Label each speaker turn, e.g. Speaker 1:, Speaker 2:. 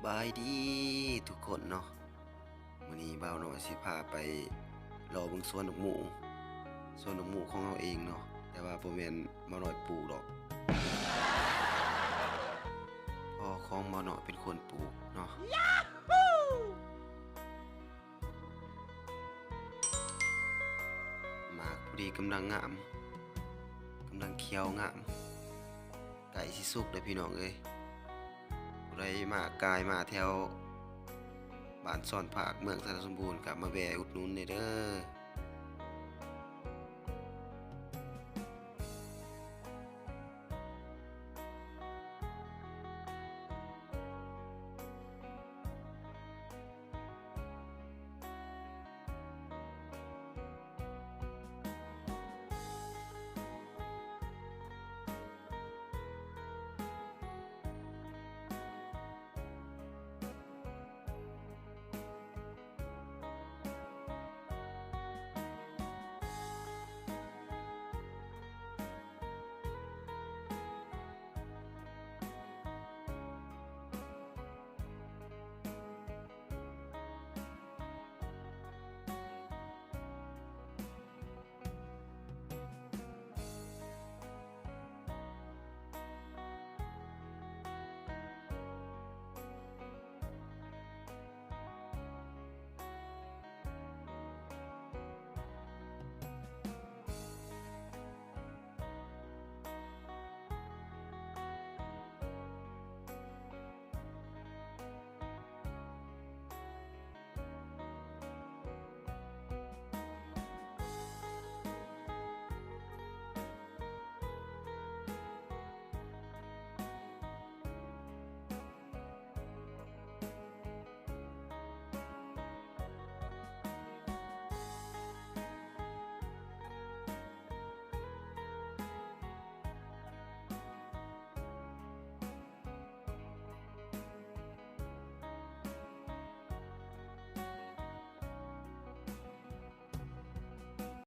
Speaker 1: บายดีทุกคนเนาะวันนี้บ่าวน้อยสิพาไปรอเบิ่งสวนดอกหมูของเราเองเนาะแต่ว่าบ่แม่นบ่าวน้อยปลูกดอกพ่อของบ่าวน้อยเป็นคนปลูกเนาะหมากพอดีกำลังงามกำลังเขียวงามใกล้สิสุกแล้วพี่น้องเอ้ยผู้ใดมากายมาแถวบ้านซ่อนภาคเมืองสระสมบูรณ์ก็มาแวะอุดหนุนได้เด้อ